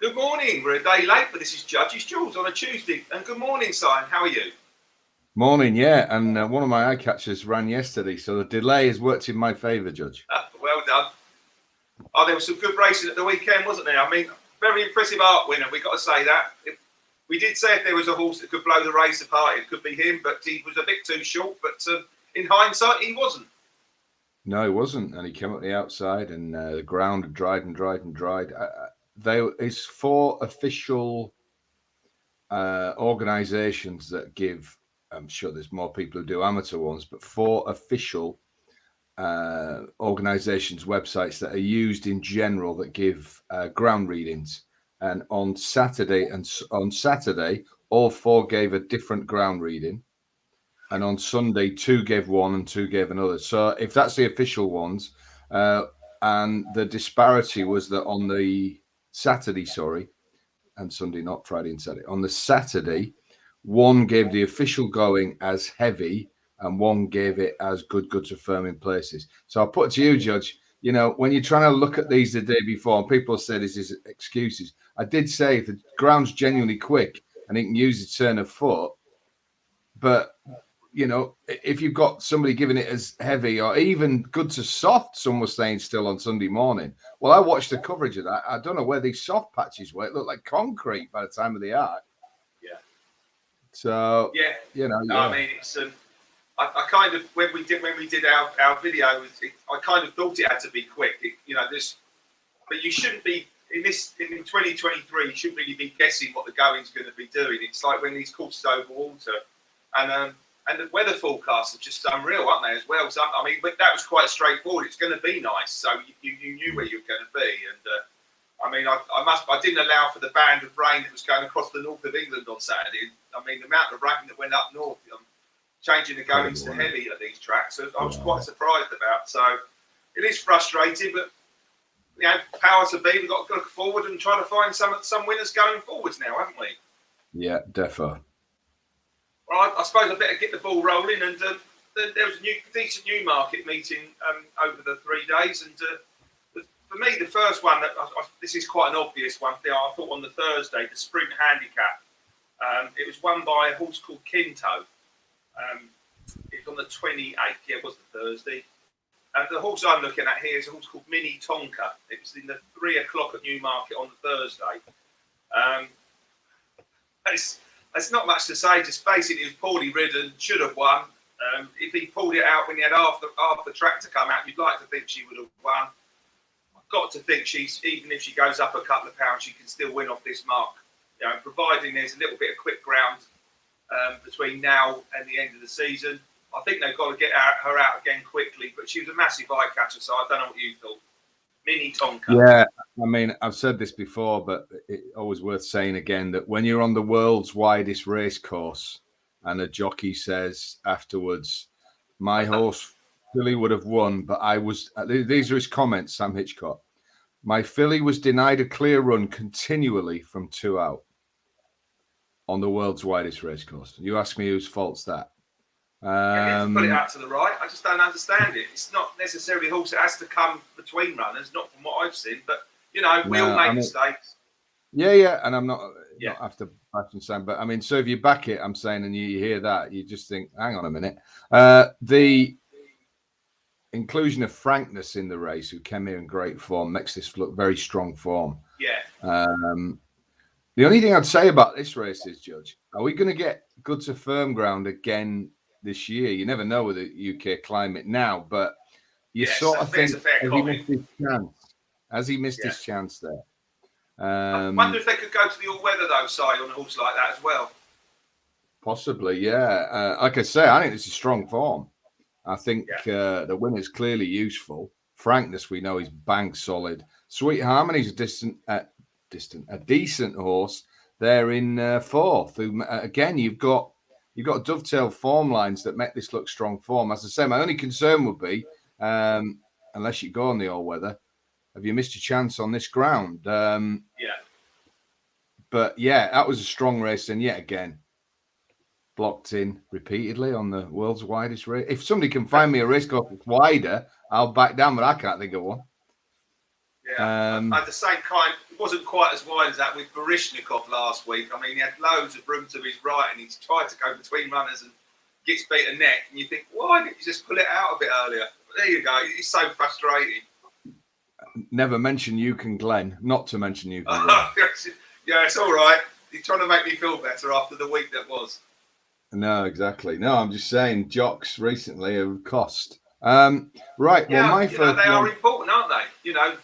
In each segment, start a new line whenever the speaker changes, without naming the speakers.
Good morning. We're a day late, but this is Judge's Jules on a Tuesday. And good morning, Simon. How are you?
Morning, yeah. And one of my eye catchers ran yesterday, so the delay has worked in my favour, Judge.
Well done. Oh, there was some good racing at the weekend, wasn't there? I mean, very impressive art winner. We've got to say that. We did say if there was a horse that could blow the race apart, it could be him, but he was a bit too short. But in hindsight, he wasn't.
No, he wasn't. And he came up the outside, and the ground had dried and dried and dried. It's 4 official organisations that give, I'm sure there's more people who do amateur ones, but 4 official organisations' websites that are used in general that give ground readings. And on Saturday, all 4 gave a different ground reading. And on Sunday, 2 gave one and 2 gave another. So if that's the official ones, and the disparity was that on the Saturday, and Sunday, not Friday and Saturday. On the Saturday, 1 gave the official going as heavy and 1 gave it as good to firm in places. So I'll put it to you, Judge, when you're trying to look at these the day before, and people say this is excuses, I did say if the ground's genuinely quick and it can use its turn of foot, but if you've got somebody giving it as heavy or even good to soft, some was saying still on Sunday morning. Well, I watched the coverage of that. I don't know where these soft patches were. It looked like concrete by the time of the arc.
Yeah.
So
yeah. I mean, it's I kind of when we did our video, I kind of thought it had to be quick. But you shouldn't be in 2023. You shouldn't really be guessing what the going's going to be doing. It's like when these courses over water, and the weather forecasts are just unreal, aren't they, as well? So, I mean, that was quite straightforward. It's going to be nice. So you knew where you were going to be. And, I mean, I didn't allow for the band of rain that was going across the north of England on Saturday. I mean, the amount of rain that went up north, changing the goings to heavy at these tracks, I was quite surprised about. So it is frustrating, but, power to be. We've got to look forward and try to find some winners going forwards now, haven't we?
Yeah, defo.
Well, I suppose I better get the ball rolling. And there was a decent Newmarket meeting over the 3 days. And for me, the first one, this is quite an obvious one. I thought on the Thursday, the Sprint Handicap. It was won by a horse called Kinto. It was on the 28th. Yeah, it was the Thursday. And the horse I'm looking at here is a horse called Mini Tonka. It was in the 3 o'clock at Newmarket on the Thursday. There's not much to say. Just basically, he was poorly ridden, should have won. If he pulled it out when he had half the track to come out, you'd like to think she would have won. I've got to think even if she goes up a couple of pounds, she can still win off this mark. Providing there's a little bit of quick ground between now and the end of the season. I think they've got to get her out again quickly. But she was a massive eye catcher, so I don't know what you thought. Mini Tonka.
Yeah, I mean, I've said this before, but it's always worth saying again that when you're on the world's widest race course and a jockey says afterwards, my horse filly would have won, but these are his comments, Sam Hitchcock. My filly was denied a clear run continually from 2 out on the world's widest race course. You ask me whose fault's that?
You have to put it out to the right. I just don't understand it. It's not necessarily a horse that has to come between runners, not from what I've seen. But, we all make mistakes.
Yeah, and I'm not after bashing Sam, but I mean, so if you back it, I'm saying, and you hear that, you just think, hang on a minute. The inclusion of Frankness in the race, who came here in great form, makes this look very strong form.
Yeah.
The only thing I'd say about this race is, Judge, are we going to get good to firm ground again this year? You never know with the UK climate now, but you sort of think, has he missed his chance there?
I wonder if they could go to the all-weather, though, side on a horse like that as well.
Possibly, yeah. Like I say, I think this is strong form. I think the winner's clearly useful. Frankness, we know, is bang solid. Sweet Harmony's a decent horse. They're in fourth. Again, you've got dovetail form lines that make this look strong form. As I say, my only concern would be, unless you go on the all-weather, have you missed your chance on this ground? But yeah, that was a strong race, and yet again, blocked in repeatedly on the world's widest race. If somebody can find me a race course that's wider, I'll back down, but I can't think of one.
Yeah, I had the same kind. It wasn't quite as wide as that with Barishnikov last week. I mean, he had loads of room to his right, and he's tried to go between runners and gets beaten neck. And you think, why didn't you just pull it out a bit earlier? But there you go. It's so frustrating.
Never mention Yukon Glen. Not to mention Yukon Glen.
Yeah, it's all right. You're trying to make me feel better after the week that was.
No, exactly. No, I'm just saying jocks recently have cost. Right.
Yeah,
well, my first
they
one,
are important, aren't they? You know.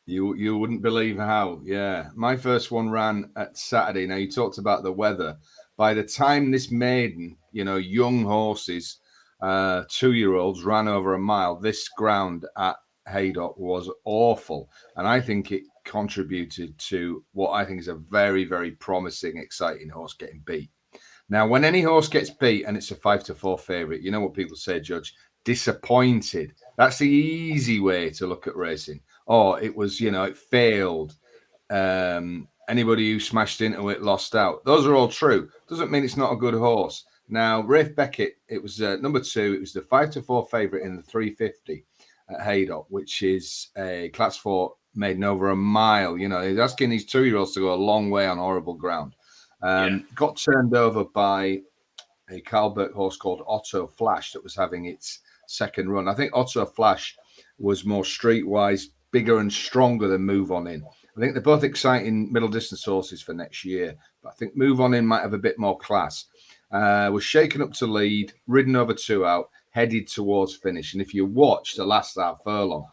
You wouldn't believe how. Yeah, my first one ran at Saturday. Now you talked about the weather. By the time this maiden, young horses, 2-year-olds ran over a mile, this ground at Haydock was awful, and I think it contributed to what I think is a very, very promising, exciting horse getting beat. Now, when any horse gets beat and it's a 5-4 favourite, you know what people say, Judge? Disappointed. That's the easy way to look at racing. Oh, it was, it failed. Anybody who smashed into it lost out. Those are all true. Doesn't mean it's not a good horse. Now, Rafe Beckett, it was number 2. It was the 5-4 favourite in the 350 at Haydock, which is a Class 4 maiden over a mile. He's asking these 2-year-olds to go a long way on horrible ground. Got turned over by a Calbert horse called Otto Flash that was having its second run. I think Otto Flash was more streetwise, bigger and stronger than Move On In. I think they're both exciting middle distance horses for next year, but I think Move On In might have a bit more class. Was shaken up to lead, ridden over 2 out, headed towards finish. And if you watch the last half furlong,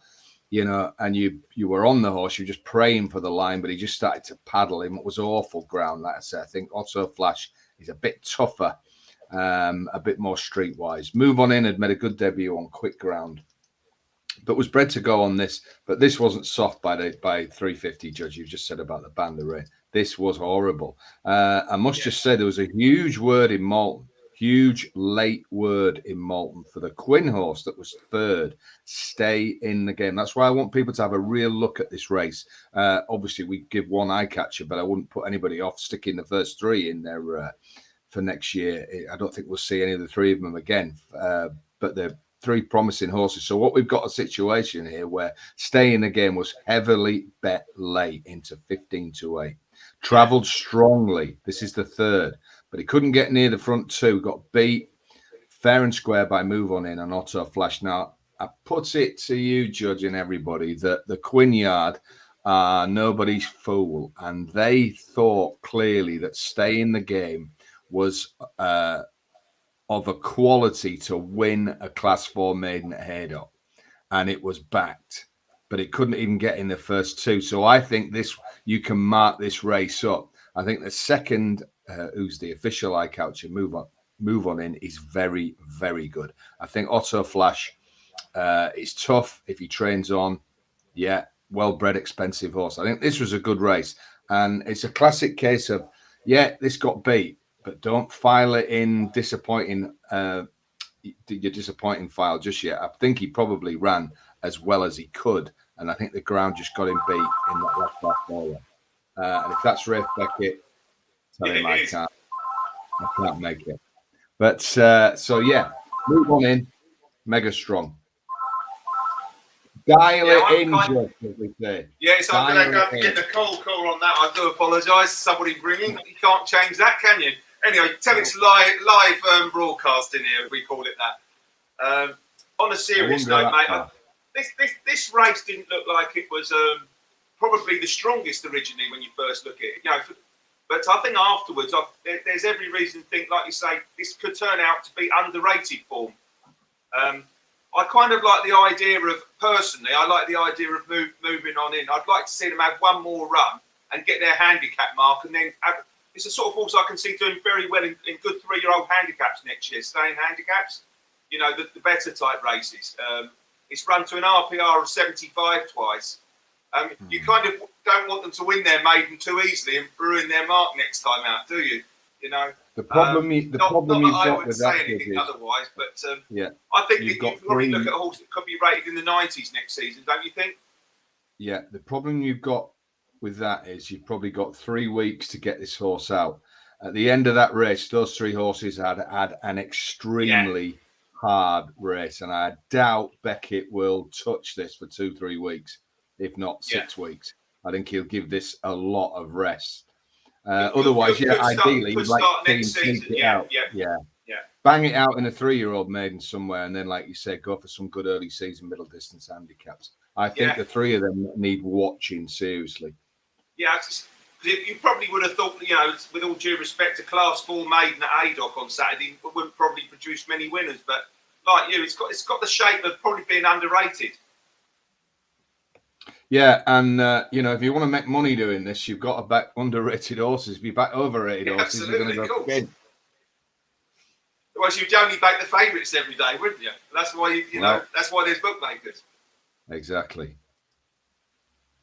and you were on the horse, you're just praying for the line, but he just started to paddle him. It was awful ground, like I said. I think Otto Flash is a bit tougher, a bit more streetwise. Move On In had made a good debut on quick ground, but was bred to go on this. But this wasn't soft by 350, Judge. You just said about the Band of Rain. This was horrible. I must just say there was a huge word in Malton. Huge late word in Malton for the Quinn horse that was third. Stay in the game. That's why I want people to have a real look at this race. Obviously, we give one eye catcher, but I wouldn't put anybody off sticking the first 3 in there for next year. I don't think we'll see any of the 3 of them again. But they're 3 promising horses. So what we've got a situation here where Stay in the Game was heavily bet late into 15-8. Travelled strongly. This is the third, but he couldn't get near the front 2. Got beat fair and square by Move On In and Otto Flash. Now, I put it to you, Judge, and everybody, that the Quinn Yard are nobody's fool, and they thought clearly that Stay in the Game was of a quality to win a Class 4 maiden at Haydock, and it was backed, but it couldn't even get in the first 2. So I think you can mark this race up. I think the second, who's the official eye catcher, Move On In, is very, very good. I think Otto Flash is tough if he trains on. Yeah, well-bred, expensive horse. I think this was a good race, and it's a classic case of, this got beat, but don't file it in disappointing your disappointing file just yet. I think he probably ran as well as he could, and I think the ground just got him beat in that last half forward. And if that's Rafe Beckett, tell him I can't make it. But Move On In, mega strong. Dial it in, Jeff, as we say.
Yeah, so I'm going to go and get the call on that. I do apologise. Somebody ringing. You can't change that, can you? Anyway, tell it's live broadcasting here, if we call it that. On a serious note, mate, this race didn't look like it was probably the strongest originally when you first look at it. But I think afterwards, there's every reason to think, like you say, this could turn out to be underrated form. I kind of like the idea of, personally, moving on in. I'd like to see them have one more run and get their handicap mark, and then it's a sort of horse I can see doing very well in good 3-year-old handicaps next year, staying handicaps, the better type races. It's run to an RPR of 75 twice. You kind of don't want them to win their maiden too easily and ruin their mark next time out, do you?
The problem you've got with that is
otherwise, but I think you probably look at a horse that could be rated in the 90s next season, don't you think?
Yeah, the problem you've got with that is you've probably got 3 weeks to get this horse out. At the end of that race, those 3 horses had an extremely hard race, and I doubt Beckett will touch this for 2-3 weeks. if not
Yeah.
6 weeks. I think he'll give this a lot of rest.
Could
Otherwise, ideally,
could
you'd like
start
to see
next
him
season.
take it
Yeah,
out.
yeah.
Bang it out in a 3-year-old maiden somewhere, and then, like you said, go for some good early season middle distance handicaps. I think the three of them need watching seriously.
Yeah, you probably would have thought, you know, with all due respect to Class 4 maiden at ADOC on Saturday, it wouldn't probably produce many winners. But like you, it's got the shape of probably being underrated.
Yeah, and you know, if you want to make money doing this, you've got to back underrated horses. If you back overrated horses, you're going to go again.
Otherwise, you'd only back the favourites every day, wouldn't you? That's why that's why there's bookmakers.
Exactly.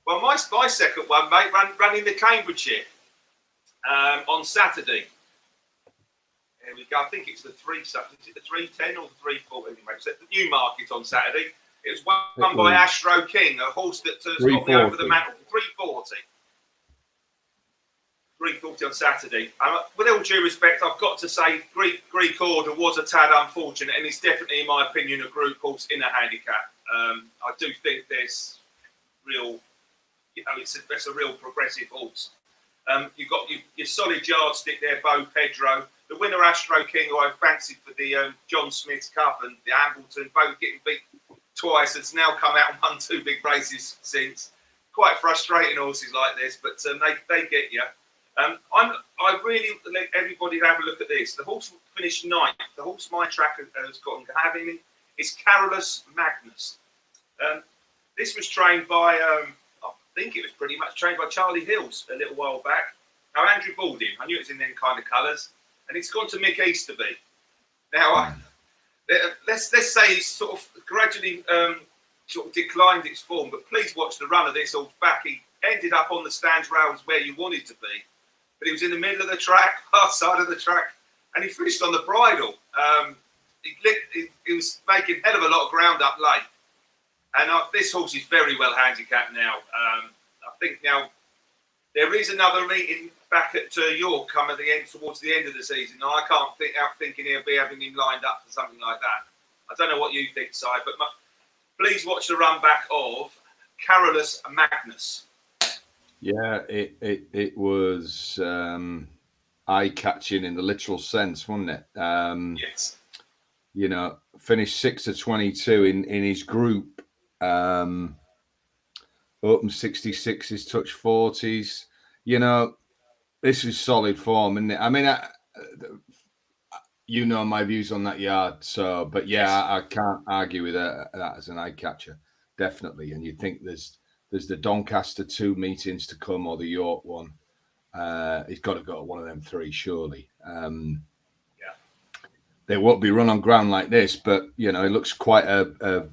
Well, my second one, mate, ran in the Cambridgeshire on Saturday. There we go. I think it's the 310 or the 340 anyway. It's at the Newmarket on Saturday. It was won by Astro King, a horse that got me over the mantle. 340. 340 on Saturday. With all due respect, I've got to say Greek Order was a tad unfortunate, and it's definitely, in my opinion, a group horse in a handicap. I do think there's real, you know, it's a real progressive horse. You've got your solid yardstick there, Bo Pedro. The winner, Astro King, who I fancied for the John Smith's Cup and the Ambleton, both getting beat twice, has now come out and won 2 big races since. Quite frustrating horses like this, but they get you. I really let everybody have a look at this. The horse finished 9th. The horse my tracker has got having is Carolus Magnus. This was trained by, I think it was pretty much trained by Charlie Hills a little while back. Now, Andrew Balding, I knew it was in them kind of colours, and it's gone to Mick Easterby. Now, let's say he's sort of gradually sort of declined its form, but please watch the run of this horse back. He ended up on the stands rails where you wanted to be, but he was in the middle of the track, far side of the track, and he finished on the bridle. He was making a hell of a lot of ground up late. And this horse is very well handicapped now. I think now there is another meeting back at York coming towards the end of the season. Now, I can't think out thinking he'll be having him lined up for something like that. I don't know what you think, Si, but please watch the run back of Carolus Magnus.
Yeah, it was eye-catching in the literal sense, wasn't it?
Yes.
You know, finished 6 of 22 in his group. Open 66s, touch 40s. You know, this is solid form, isn't it? I mean, you know my views on that yard, so but yeah, yes. I can't argue with that as an eye catcher, definitely. And you'd think there's the Doncaster 2 meetings to come, or the York one. He's got to go to one of them 3, surely. They won't be run on ground like this, but you know, it looks quite a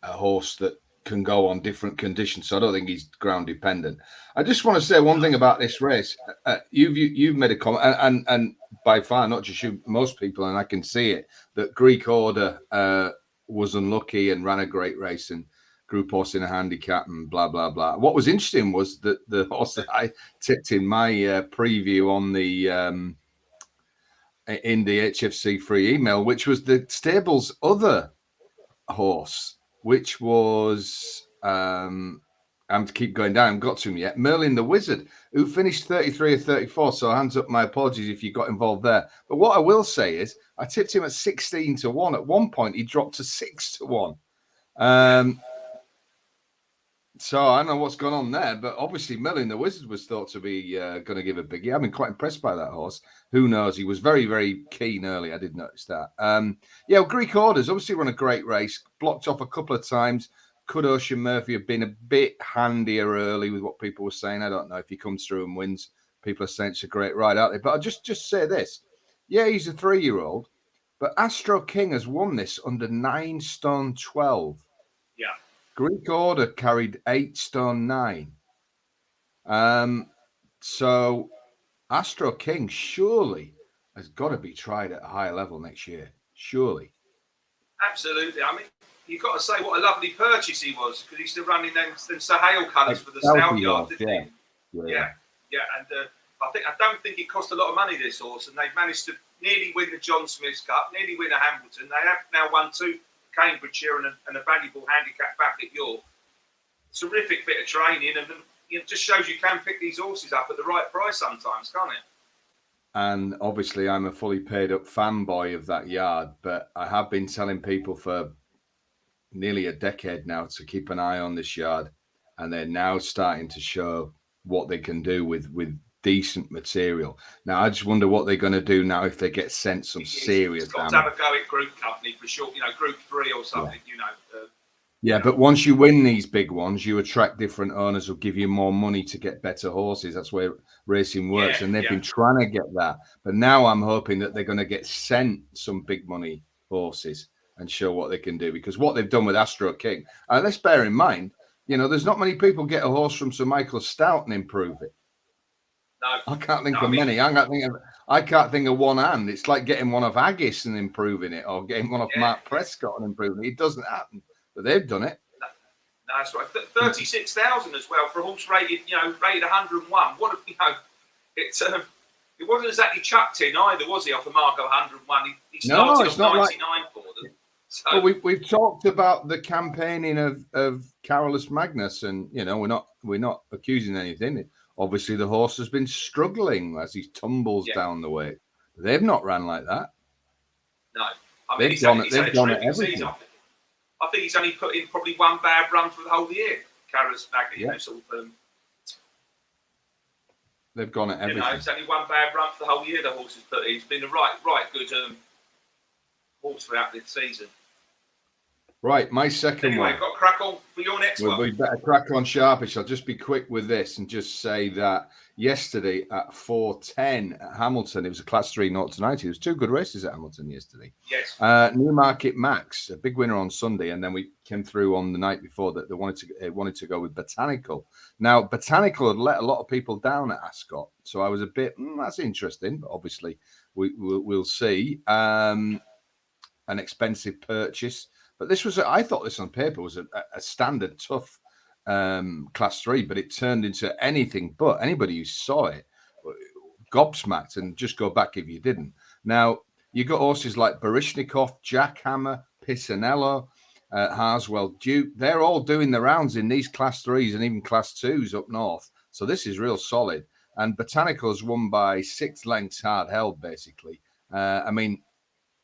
horse that can go on different conditions. So I don't think he's ground dependent. I just want to say one thing about this race. You've made a comment, and by far not just you, most people, and I can see it, that Greek Order was unlucky and ran a great race and group horse in a handicap and blah blah blah. What was interesting was that the horse that I tipped in my preview on the in the HFC free email, which was the stable's other horse, which was I'm to keep going down, I haven't got to him yet, Merlin the Wizard, who finished 33 or 34. So hands up, my apologies if you got involved there. But what I will say is I tipped him at 16 to 1. At one point he dropped to 6 to 1. So I don't know what's gone on there, but obviously Merlin the Wizard was thought to be going to give a biggie. I've been quite impressed by that horse. Who knows? He was very, very keen early. I did notice that. Yeah, well, Greek Orders obviously run a great race. Blocked off a couple of times. Could Ocean Murphy have been a bit handier early with what people were saying? I don't know. If he comes through and wins, people are saying it's a great ride, aren't they? But I'll just say this. Yeah, he's a 3-year-old, but Astro King has won this under 9 stone 12.
Yeah.
Greek Order carried 8 stone 9. So Astro King surely has got to be tried at a higher level next year. Surely.
Absolutely. I mean, you've got to say what a lovely purchase he was, because he's still running them Sahale colours for the Stallion, didn't he? Yeah. And I don't think it cost a lot of money, this horse, and they've managed to nearly win the John Smith's Cup, nearly win a Hamilton. They have now won 2 Cambridgeshire and a valuable handicap back at York. terrific bit of training, and it just shows you can pick these horses up at the right price sometimes, can't it?
And obviously, I'm a fully paid up fanboy of that yard, but I have been telling people for nearly a decade now to keep an eye on this yard, and they're now starting to show what they can do with decent material. Now, I just wonder what they're going to do now if they get sent some serious
It's got
damage.
to have a go at Group Company for sure, Group 3 or something,
Yeah, but once you win these big ones, you attract different owners who'll give you more money to get better horses. That's where racing works. And they've been trying to get that. But now I'm hoping that they're going to get sent some big money horses and show what they can do. Because what they've done with Astro King, let's bear in mind, there's not many people get a horse from Sir Michael Stout and improve it.
No,
I can't think of many. I can't think of one hand. It's like getting one of Haggis and improving it, or getting one of Mark Prescott and improving it. It doesn't happen. But they've done it.
No, that's right. 36,000 as well for a horse rated 101. What it wasn't exactly chucked in either, was he? Off the mark of 101, he started
it's
off
not
99 for them. So,
well, we've talked about the campaigning of Carolus Magnus, and we're not accusing anything. Obviously, the horse has been struggling as he tumbles down the way. They've not ran like that.
No, I mean,
they've done it everything.
I think he's only put in probably one bad run for the whole year. Carolus Magnus,
they've gone at everything.
It's only one bad run for the whole year. The horse has put in. It's been a right good horse throughout this season.
Right, my second one.
Anyway, got to crack on for your next one.
We better crack on sharpish. I'll just be quick with this and just say that yesterday at 4:10 at Hamilton, it was a Class 3 0-90. There was two good races at Hamilton yesterday.
Yes.
Newmarket Max, a big winner on Sunday, and then we came through on the night before that they wanted to go with Botanical. Now, Botanical had let a lot of people down at Ascot, so I was a bit that's interesting, but obviously we'll see. An expensive purchase. But this was, I thought this on paper was a standard tough Class 3, but it turned into anything but. Anybody who saw it gobsmacked, and just go back if you didn't. Now, you got horses like Baryshnikov, Jackhammer, Pisanello, Harswell Duke. They're all doing the rounds in these Class 3s and even Class 2s up north. So this is real solid. And Botanical's won by 6 lengths hard held, basically.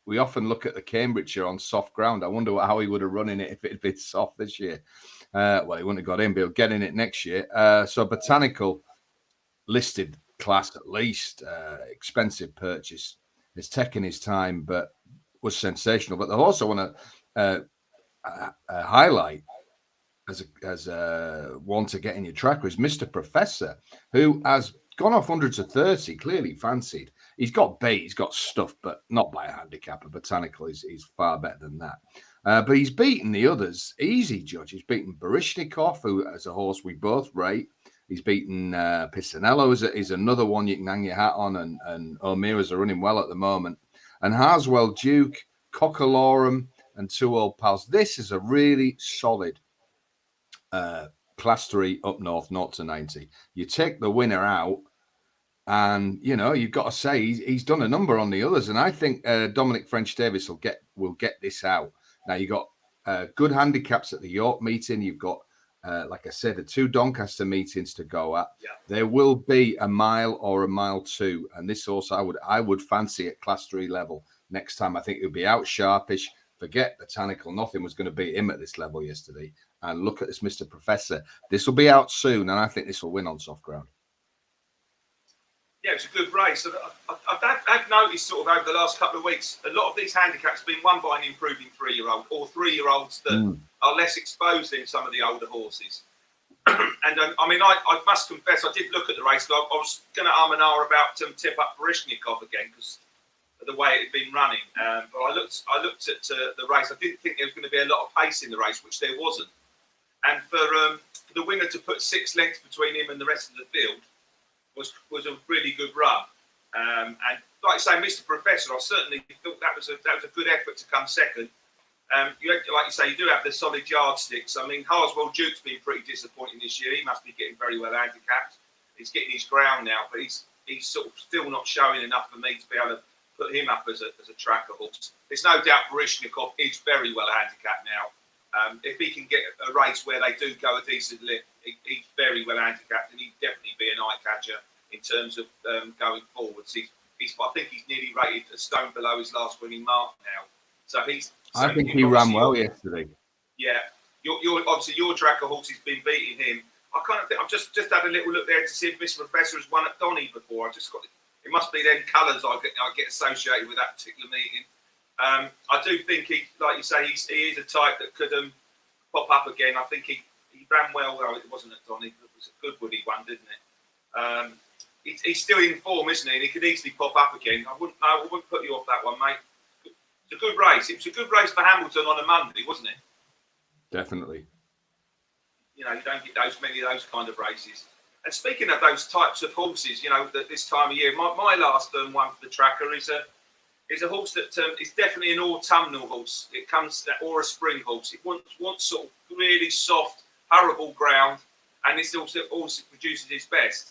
We often look at the Cambridgeshire on soft ground. I wonder how he would have run in it if it had been soft this year. Well, he wouldn't have got in, but he'll get in it next year. So Botanical, listed class at least, expensive purchase. It's taken his time, but was sensational. But I also want to highlight as one to get in your tracker is Mr. Professor, who has gone off 100 to 30, clearly fancied. He's got bait, he's got stuff, but not by a handicapper. Botanical is far better than that. But he's beaten the others easy, Judge. He's beaten Baryshnikov, who as a horse we both rate. He's beaten Pisanello is another one you can hang your hat on, and O'Meara's are running well at the moment. And Harswell Duke, Cockalorum, and 2 Old Pals. This is a really solid Class 3 up north, 0-90. You take the winner out, and you've got to say he's done a number on the others. And I think Dominic French Davis will get this out. Now you got good handicaps at the York meeting. You've got, like I said, the 2 Doncaster meetings to go at. Yeah. There will be a mile or a mile 2, and this horse I would fancy at Class 3 level next time. I think it would be out sharpish. Forget Botanical. Nothing was going to beat him at this level yesterday. And look at this, Mr. Professor. This will be out soon, and I think this will win on soft ground.
Yeah, it's a good race. I've noticed sort of over the last couple of weeks, a lot of these handicaps have been won by an improving 3-year-old or 3-year-olds that are less exposed than some of the older horses. And I must confess, I did look at the race. I was going to arm and hour about tip up Baryshnikov again because of the way it had been running. But I looked at the race. I didn't think there was going to be a lot of pace in the race, which there wasn't. And for the winner to put 6 lengths between him and the rest of the field was a really good run. And like I say, Mr. Professor, I certainly thought that was a good effort to come second. Like you say, you do have the solid yardsticks. I mean, Harswell Duke's been pretty disappointing this year. He must be getting very well handicapped. He's getting his ground now, but he's sort of still not showing enough for me to be able to put him up as a tracker horse. There's no doubt Baryshnikov is very well handicapped now. If he can get a race where they do go a decent lift, he's very well handicapped, and he'd definitely be an eye catcher in terms of going forwards. I think he's nearly rated a stone below his last winning mark now. So
I think he ran well yesterday.
Yeah, obviously your tracker horse has been beating him. I kind of think I've just had a little look there to see if Mr. Professor has won at Donny before. It must be them colours I get associated with that particular meeting. I do think he, like you say, he is a type that could pop up again. I think he ran well, though it wasn't at Donny. It was a Goodwood he won, didn't it? He's still in form, isn't he? And he could easily pop up again. I wouldn't put you off that one, mate. It's a good race. It was a good race for Hamilton on a Monday, wasn't it?
Definitely.
You don't get many of those kind of races. And speaking of those types of horses, this time of year, my last one for the tracker is a horse that is definitely an autumnal horse. It comes or a spring horse. It wants sort of really soft, arable ground, and this also produces his best.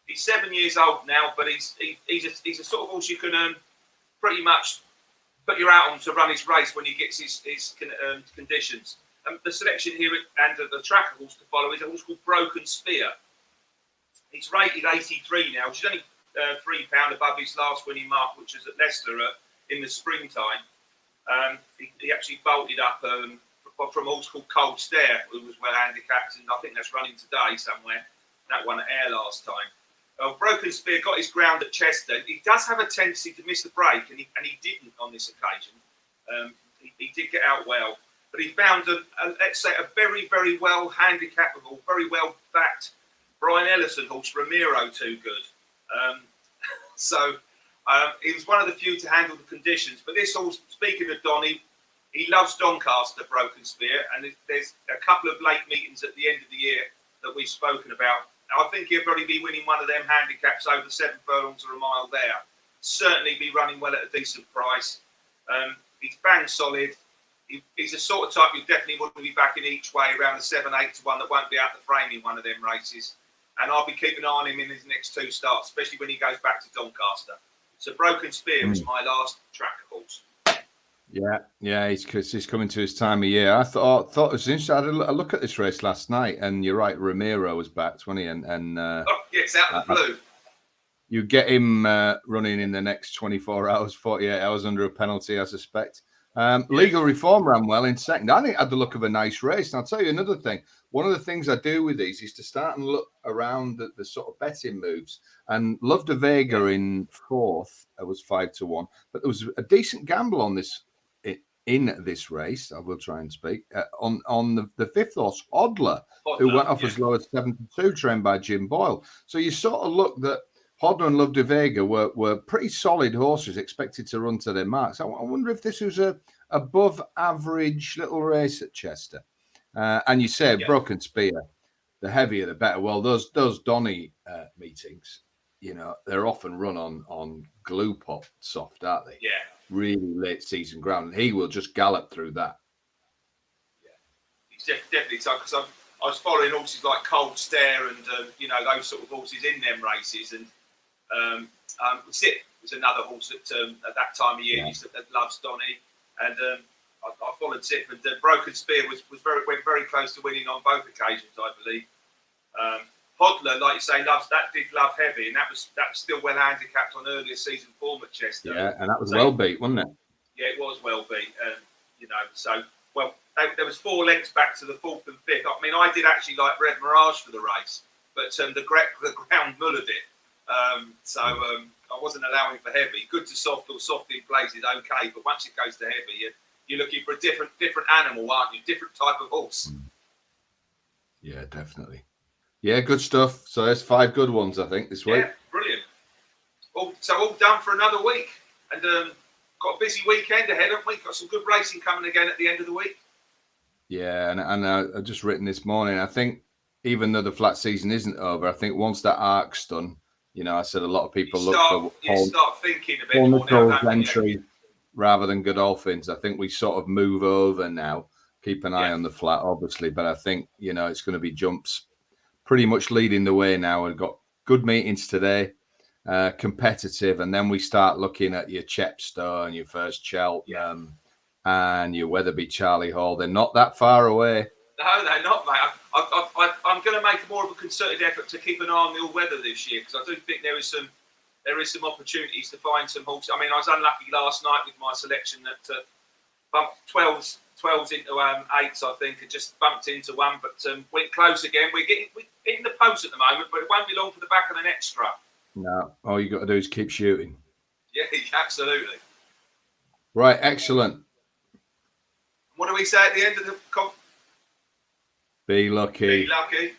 He's 7 years old now, but he's a sort of horse you can pretty much put your out on to run his race when he gets his conditions. The selection here and the tracker horse to follow is a horse called Broken Spear. He's rated 83 now, which is only £3 above his last winning mark, which was at Leicester in the springtime. He actually bolted up from a horse called Cold Stare, who was well handicapped, and I think that's running today somewhere. That won at Ayr last time. Broken Spear got his ground at Chester. He does have a tendency to miss the break, and he didn't on this occasion. He did get out well, but he found let's say a very, very well handicappable, very well backed Brian Ellison horse, Ramiro, too good. He was one of the few to handle the conditions. But this horse, speaking of Donny, he loves Doncaster, Broken Spear, and there's a couple of late meetings at the end of the year that we've spoken about. I think he'll probably be winning one of them handicaps over 7 furlongs or a mile there. Certainly be running well at a decent price. He's bang solid. He's a sort of type you definitely want to be backing each way around the 7-8 to 1 that won't be out the frame in one of them races. And I'll be keeping an eye on him in his next 2 starts, especially when he goes back to Doncaster. So Broken Spear was my last tracker horse.
Yeah, he's coming to his time of year. I thought it was interesting. I had a look at this race last night, and you're right, Ramiro was backed, wasn't he? And
yes, out of the blue.
You get him running in the next 24 hours, 48 hours under a penalty, I suspect. Legal Reform ran well in second. I think it had the look of a nice race. And I'll tell you another thing. One of the things I do with these is to start and look around the sort of betting moves. And Love de Vega in fourth was 5-1, but there was a decent gamble on this in this race. I will try and speak on the fifth horse, Hodler, who went off as low as 72, trained by Jim Boyle. So you sort of look that Hodler and Love de Vega were pretty solid horses, expected to run to their marks. I wonder if this was a above average little race at Chester. And you said Broken Spear, the heavier the better. Well, those Donny meetings, they're often run on glue pot soft, aren't they?
Yeah.
Really late season ground, and he will just gallop through that.
Yeah, he's definitely so. Because I was following horses like Cold Stare and those sort of horses in them races, and Zip was another horse that at that time of year that loves Donny, and I followed Zip, and Broken Spear went very close to winning on both occasions, I believe. Hodler, like you say, did love heavy, and that was still well handicapped on earlier season form at Chester.
Yeah, and that was well beat, wasn't it?
Yeah, it was well beat. There was 4 lengths back to the 4th and 5th. I mean, I did actually like Red Mirage for the race, but the ground mullered it. I wasn't allowing for heavy. Good to soft or soft in places, okay, but once it goes to heavy, you're looking for a different animal, aren't you? Different type of horse.
Yeah, definitely. Yeah, good stuff. So there's 5 good ones, I think, this week.
Yeah, brilliant. All done for another week. And got a busy weekend ahead, haven't we? Got some good racing coming again at the end of the week. Yeah,
and I've just written this morning, I think even though the flat season isn't over, I think once that arc's done, I said a lot of people start
thinking a bit more
entry rather than Godolphins. I think we sort of move over now. Keep an eye on the flat, obviously, but I think, it's going to be jumps pretty much leading the way now. We've got good meetings today, competitive, and then we start looking at your Chepstow and your first Cheltenham, and your Weatherby Charlie Hall. They're not that far away.
No, they're not, mate. I'm going to make more of a concerted effort to keep an eye on the all-weather this year, because I do think there is some opportunities to find some horses. I mean, I was unlucky last night with my selection that bumped 12s into 8s, I think, and just bumped into one, but went close again. We're getting the post at the moment, but it won't be long for the back of an extra.
No, all you got to do is keep shooting.
Yeah, absolutely.
Right, excellent.
What do we say at the end of the
Be lucky.
Be lucky.